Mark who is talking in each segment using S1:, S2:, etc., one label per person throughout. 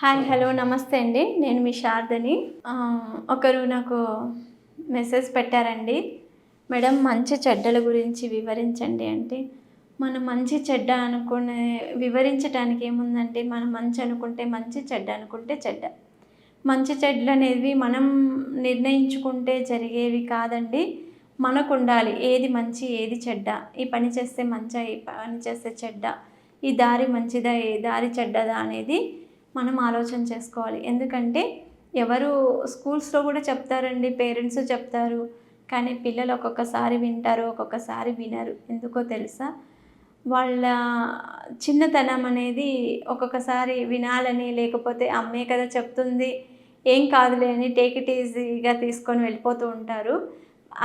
S1: Hi hello నమస్తే అండి. నేను మీ శారదని. ఒకరు నాకు మెసేజ్ పెట్టారండి. మేడం మంచి చెడ్డల గురించి వివరించండి అంటే, మనం మంచి చెడ్డ అనుకునే వివరించటానికి ఏముందండి, మనం మంచి అనుకుంటే మంచి, చెడ్డ అనుకుంటే చెడ్డ. మంచి చెడ్డలు అనేవి మనం నిర్ణయించుకుంటే జరిగేవి కాదండి. మనకు ఉండాలి ఏది మంచి ఏది చెడ్డ, ఈ పని చేస్తే మంచా ఈ పని చేస్తే చెడ్డ, ఈ దారి మంచిదా ఏ దారి చెడ్డదా అనేది మనం ఆలోచన చేసుకోవాలి. ఎందుకంటే ఎవరు స్కూల్స్లో కూడా చెప్తారండి, పేరెంట్స్ చెప్తారు, కానీ పిల్లలు ఒక్కొక్కసారి వింటారు, ఒక్కొక్కసారి వినరు. ఎందుకో తెలుసా, వాళ్ళ చిన్నతనం అనేది ఒక్కొక్కసారి వినాలని, లేకపోతే అమ్మే కదా చెప్తుంది ఏం కాదులే అని టేక్ ఇట్ ఈజీగా తీసుకొని వెళ్ళిపోతూ ఉంటారు.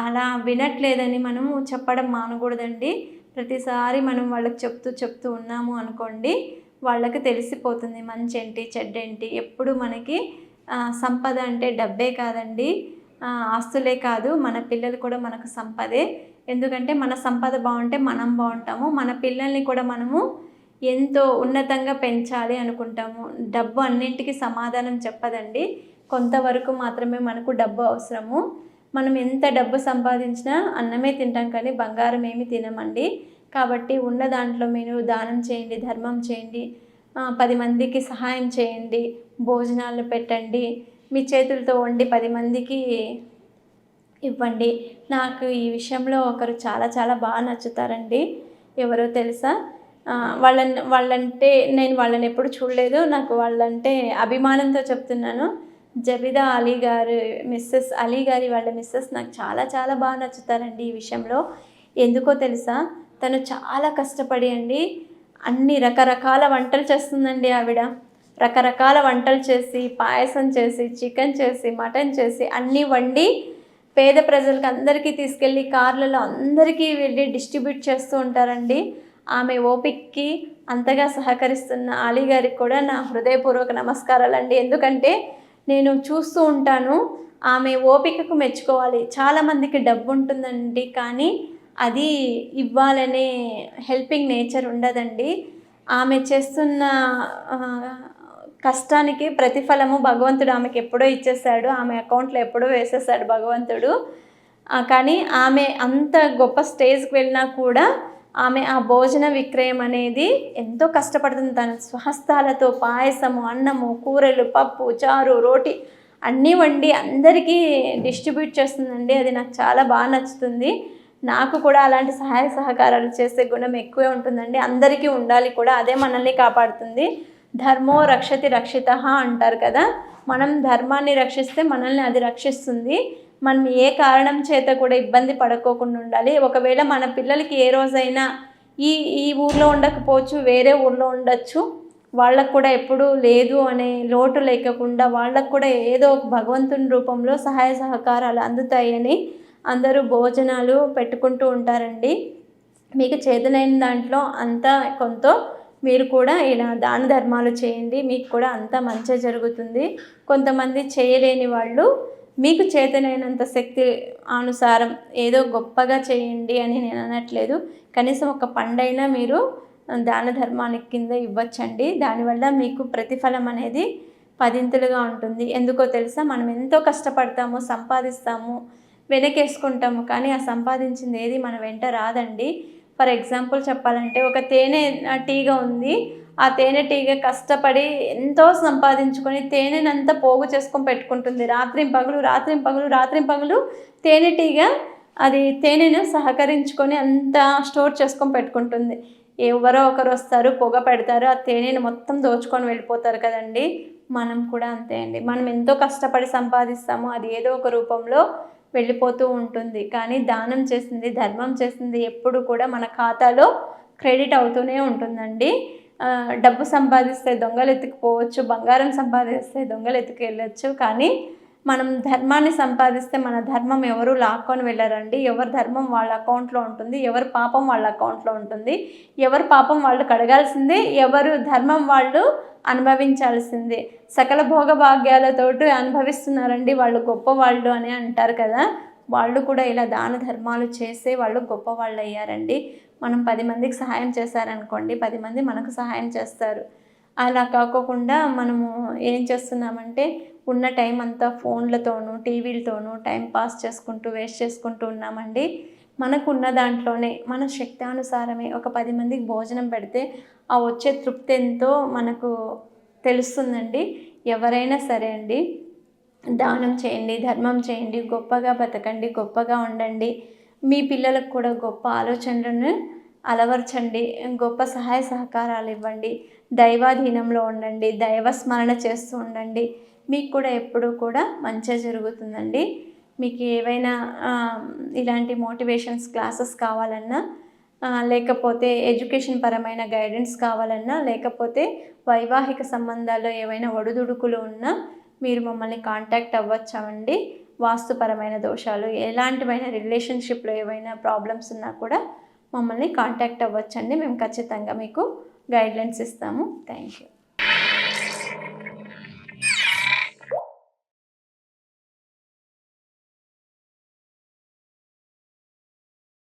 S1: అలా వినట్లేదని మనము చెప్పడం మానకూడదండి. ప్రతిసారి మనం వాళ్ళకి చెప్తూ ఉన్నాము అనుకోండి, వాళ్ళకి తెలిసిపోతుంది మంచి ఏంటి చెడ్డేంటి. ఎప్పుడు మనకి సంపద అంటే డబ్బే కాదండి, ఆస్తులే కాదు, మన పిల్లలు కూడా మనకు సంపదే. ఎందుకంటే మన సంపద బాగుంటే మనం బాగుంటాము, మన పిల్లల్ని కూడా మనము ఎంతో ఉన్నతంగా పెంచాలి అనుకుంటాము. డబ్బు అన్నింటికి సమాధానం చెప్పదండి, కొంతవరకు మాత్రమే మనకు డబ్బు అవసరము. మనం ఎంత డబ్బు సంపాదించినా అన్నమే తింటాం కానీ బంగారం ఏమి తినమండి. కాబట్టి ఉన్న దాంట్లో మీరు దానం చేయండి, ధర్మం చేయండి, 10 మందికి సహాయం చేయండి, భోజనాలు పెట్టండి, మీ చేతులతో వండి 10 మందికి ఇవ్వండి. నాకు ఈ విషయంలో ఒకరు చాలా చాలా బాగా నచ్చుతారండి. ఎవరో తెలుసా, వాళ్ళంటే నేను వాళ్ళని ఎప్పుడు చూడలేదు, నాకు వాళ్ళంటే అభిమానంతో చెప్తున్నాను. జబిదా అలీ గారు మిస్సెస్ అలీ గారి వాళ్ళ మిస్సెస్ నాకు చాలా చాలా బాగా నచ్చుతారండి ఈ విషయంలో. ఎందుకో తెలుసా, తను చాలా కష్టపడి అండి అన్ని రకరకాల వంటలు చేస్తుందండి. ఆవిడ రకరకాల వంటలు చేసి, పాయసం చేసి, చికెన్ చేసి, మటన్ చేసి అన్నీ వండి పేద ప్రజలకు అందరికీ తీసుకెళ్ళి కార్లలో అందరికీ వెళ్ళి డిస్ట్రిబ్యూట్ చేస్తూ ఉంటారండి. ఆమె ఓపికకి అంతగా సహకరిస్తున్న అలీ గారికి కూడా నా హృదయపూర్వక నమస్కారాలండి. ఎందుకంటే నేను చూస్తూ ఉంటాను, ఆమె ఓపికకు మెచ్చుకోవాలి. చాలామందికి డబ్బు ఉంటుందండి, కానీ అది ఇవ్వాలనే హెల్పింగ్ నేచర్ ఉండదండి. ఆమె చేస్తున్న కష్టానికి ప్రతిఫలము భగవంతుడు ఆమెకి ఎప్పుడో ఇచ్చేసాడు, ఆమె అకౌంట్లో ఎప్పుడో వేసేసాడు భగవంతుడు. కానీ ఆమె అంత గొప్ప స్టేజ్కి వెళ్ళినా కూడా ఆమె ఆ భోజన విక్రయం అనేది ఎంతో కష్టపడుతుంది. తన స్వహస్తాలతో పాయసము, అన్నము, కూరలు, పప్పు, చారు, రోటి అన్నీ వండి అందరికీ డిస్ట్రిబ్యూట్ చేస్తుందండి. అది నాకు చాలా బాగా నచ్చుతుంది. నాకు కూడా అలాంటి సహాయ సహకారాలు చేసే గుణం ఎక్కువే ఉంటుందండి. అందరికీ ఉండాలి కూడా, అదే మనల్ని కాపాడుతుంది. ధర్మో రక్షతి రక్షితః అంటారు కదా, మనం ధర్మాన్ని రక్షిస్తే మనల్ని అది రక్షిస్తుంది. మనం ఏ కారణం చేత కూడా ఇబ్బంది పడుకోకుండా ఉండాలి. ఒకవేళ మన పిల్లలకి ఏ రోజైనా ఈ ఊర్లో ఉండకపోవచ్చు, వేరే ఊర్లో ఉండొచ్చు, వాళ్ళకు కూడా ఎప్పుడూ లేదు అనే లోటు లేకుండా వాళ్ళకు కూడా ఏదో ఒక భగవంతుని రూపంలో సహాయ సహకారాలు అందుతాయని అందరూ భోజనాలు పెట్టుకుంటూ ఉంటారండి. మీకు చేతనైన దాంట్లో అంతా కొంత మీరు కూడా ఇలా దాన ధర్మాలు చేయండి, మీకు కూడా అంతా మంచి జరుగుతుంది. కొంతమంది చేయలేని వాళ్ళు మీకు చేతనైనంత శక్తి అనుసారం ఏదో గొప్పగా చేయండి అని నేను అనట్లేదు, కనీసం ఒక పండైనా మీరు దాన ధర్మానికి కింద ఇవ్వచ్చండి. దానివల్ల మీకు ప్రతిఫలం అనేది పదింతలుగా ఉంటుంది. ఎందుకో తెలుసా, మనం ఎంతో కష్టపడతాము, సంపాదిస్తాము, వెనకేసుకుంటాము, కానీ ఆ సంపాదించింది ఏది మన వెంట రాదండి. ఫర్ ఎగ్జాంపుల్ చెప్పాలంటే, ఒక తేనె టీగ ఉంది, ఆ తేనెటీగ కష్టపడి ఎంతో సంపాదించుకొని తేనెనంతా పోగు చేసుకొని పెట్టుకుంటుంది. రాత్రింపగలు తేనెటీగ అది తేనెను సహకరించుకొని అంతా స్టోర్ చేసుకొని పెట్టుకుంటుంది. ఎవరో ఒకరు వస్తారు, పొగ పెడతారు, ఆ తేనెను మొత్తం దోచుకొని వెళ్ళిపోతారు కదండి. మనం కూడా అంతే అండి, మనం ఎంతో కష్టపడి సంపాదిస్తాము, అది ఏదో ఒక రూపంలో వెళ్ళిపోతూ ఉంటుంది. కానీ దానం చేసింది, ధర్మం చేసింది ఎప్పుడు కూడా మన ఖాతాలో క్రెడిట్ అవుతూనే ఉంటుందండి. డబ్బు సంపాదిస్తే దొంగలు ఎత్తుకుపోవచ్చు, బంగారం సంపాదిస్తే దొంగలు ఎత్తుకెళ్ళచ్చు, కానీ మనం ధర్మాన్ని సంపాదిస్తే మన ధర్మం ఎవరు లాక్కొని వెళ్ళారండి. ఎవరి ధర్మం వాళ్ళ అకౌంట్లో ఉంటుంది, ఎవరి పాపం వాళ్ళ అకౌంట్లో ఉంటుంది. ఎవరి పాపం వాళ్ళు కడగాల్సిందే, ఎవరు ధర్మం వాళ్ళు అనుభవించాల్సిందే. సకల భోగ భాగ్యాలతోటి అనుభవిస్తున్నారండి వాళ్ళు గొప్పవాళ్ళు అని అంటారు కదా, వాళ్ళు కూడా ఇలా దాన ధర్మాలు చేసే వాళ్ళు గొప్పవాళ్ళు అయ్యారండి. మనం 10 మందికి సహాయం చేశారనుకోండి, 10 మంది మనకు సహాయం చేస్తారు. అలా కాకోకుండా మనము ఏం చేస్తున్నామంటే ఉన్న టైం అంతా ఫోన్లతోనూ టీవీలతోనూ టైం పాస్ చేసుకుంటూ వేస్ట్ చేసుకుంటూ ఉన్నామండి. మనకున్న దాంట్లోనే మన శక్తానుసారమే ఒక 10 మందికి భోజనం పెడితే ఆ వచ్చే తృప్తి ఎంతో మనకు తెలుస్తుందండి. ఎవరైనా సరే అండి, దానం చేయండి, ధర్మం చేయండి, గొప్పగా బతకండి, గొప్పగా ఉండండి. మీ పిల్లలకు కూడా గొప్ప ఆలోచనలను అలవర్చండి, గొప్ప సహాయ సహకారాలు ఇవ్వండి, దైవాధీనంలో ఉండండి, దైవ స్మరణ చేస్తూ ఉండండి. మీకు కూడా ఎప్పుడూ కూడా మంచే జరుగుతుందండి. మీకు ఏవైనా ఇలాంటి మోటివేషన్స్ క్లాసెస్ కావాలన్నా, లేకపోతే ఎడ్యుకేషన్ పరమైన గైడెన్స్ కావాలన్నా, లేకపోతే వైవాహిక సంబంధాల్లో ఏవైనా ఒడిదుడుకులు ఉన్నా మీరు మమ్మల్ని కాంటాక్ట్ అవ్వచ్చామండి. వాస్తుపరమైన దోషాలు ఎలాంటివైనా రిలేషన్షిప్లో ఏవైనా ప్రాబ్లమ్స్ ఉన్నా కూడా మమ్మల్ని కాంటాక్ట్ అవ్వచ్చండి. మేము ఖచ్చితంగా మీకు గైడ్లైన్స్ ఇస్తాము. Thank you.